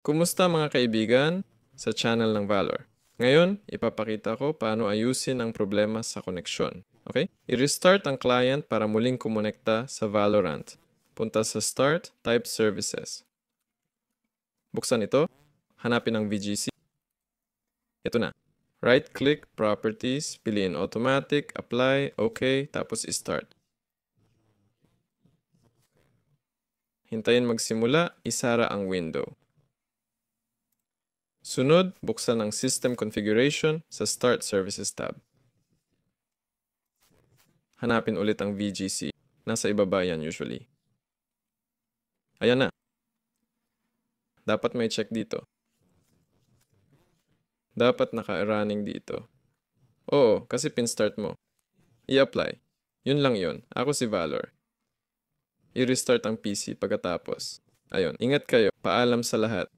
Kumusta mga kaibigan sa channel ng Valor? Ngayon, ipapakita ko paano ayusin ang problema sa koneksyon. Okay? I-restart ang client para muling kumonekta sa Valorant. Punta sa Start, type Services. Buksan ito, hanapin ang VGC. Ito na. Right-click, Properties, piliin Automatic, Apply, OK, tapos Start. Hintayin magsimula, isara ang window. Sunod, buksan ang System Configuration sa Start Services tab. Hanapin ulit ang VGC. Nasa ibaba yan usually. Ayan na. Dapat may check dito. Dapat naka-running dito. Oo, kasi pin-start mo. I-apply. Yun lang yun. Ako si Valor. I-restart ang PC pagkatapos. Ayun, ingat kayo. Paalam sa lahat.